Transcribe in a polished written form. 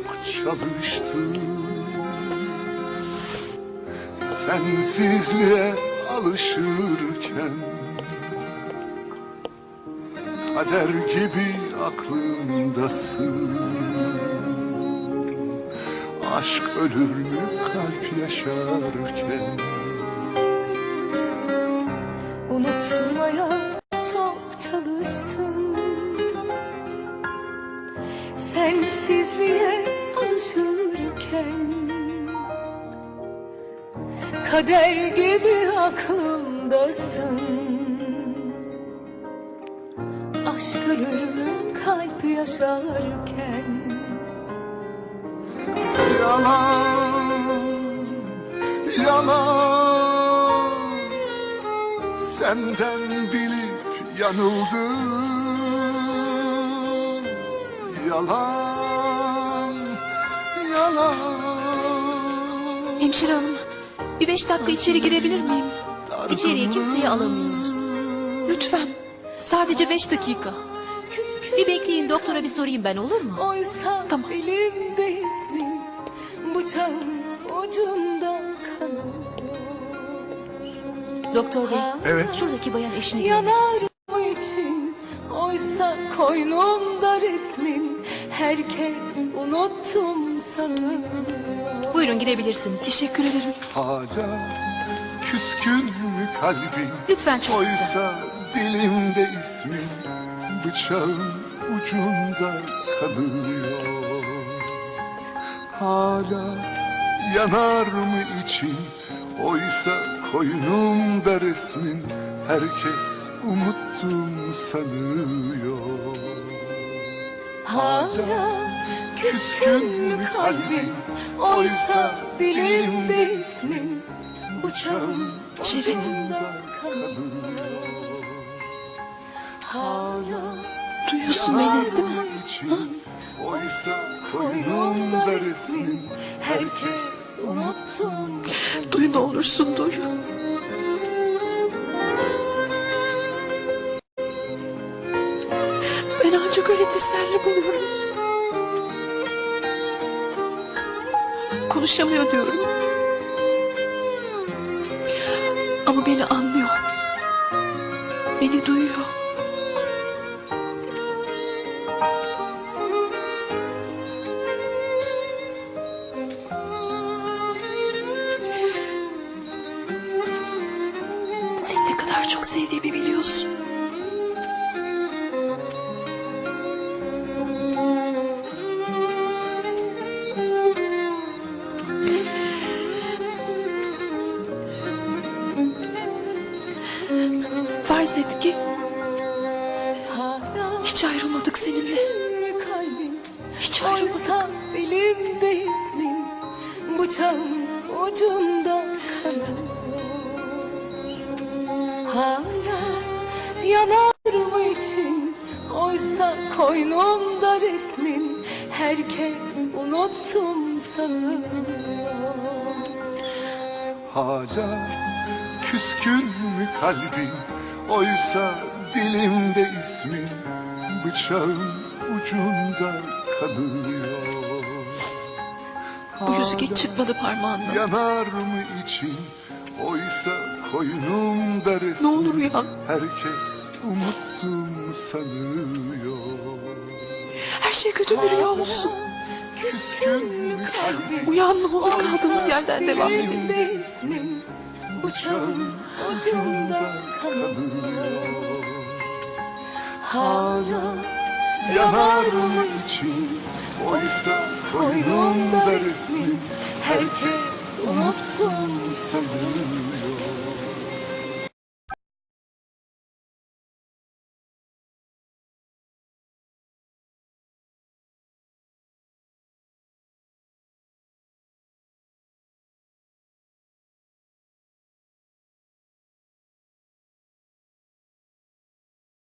çok çalıştım. Sensizliğe alışırken kader gibi aklımdasın. Aşk ölür mü kalp yaşarken? Unutmaya çok çalıştım. Sensizliğe alışırken kader gibi aklımdasın. Aşk ölür mü kalp yaşarken? Yalan, yalan, senden bilip yanıldım. Yalan, yalan. Hemşire hanım, bir 5 dakika içeri girebilir miyim? İçeriye kimseyi alamıyoruz. Lütfen, sadece 5 dakika. Bir bekleyin, doktora bir sorayım ben, olur mu? Oysa Tamam. elimde ismin, bıçağın ucunda kanıyor. Doktor bey, Evet. şuradaki bayan eşini görmek istiyor. Yanar mı için, oysa koynumda resmin, herkes unuttum sanıyor. Buyurun girebilirsiniz. Teşekkür ederim. Hala küskün mü kalbin? Lütfen çok kısa. Oysa dilimde ismin, bıçağın ucunda kalıyor. Hala yanar mı için? Oysa koynumda resmin, herkes unuttum sanıyor. Hala küskün mü kalbin, oysa dilimde ismin, bıçağın Şerif. ucunda kalıyor. Hala Duyuyorsun beni değil mi? için, oysa koynumda resmin, herkes unuttum. Duy ne olursun duy. Ben ancak öyle teselli buluyorum. Konuşamıyor diyorum. Ama beni anlıyor. Beni duyuyor. Seni ne kadar çok sevdiğimi biliyorsun. Farz et ki Hala hiç ayrılmadık seninle. küskün mü kalbin, Hiç ayrılmadık. oysa dilimde ismin, bıçağın ucunda kanıyor. Hala yanar mı için, oysa koynumda resmin, herkes unuttum sanıyor. hala küskün mü kalbin? Oysa dilimde ismin, bıçağın ucunda kalıyor. Bu yüzük hiç çıkmadı parmağından. Yanar mı için? Oysa koynumda resmin, Ne olur uyan. herkes unuttum sanıyor. Her şey kötü bir rüya olsun. Küskün mü kalbin? Uyan ne olur, kaldığımız yerden devam edelim. Dilimde ismin, bıçağın ucunda kalıyor. Hala Yanar mı için? Oysa koynumda resmin, herkes unuttum sanıyor.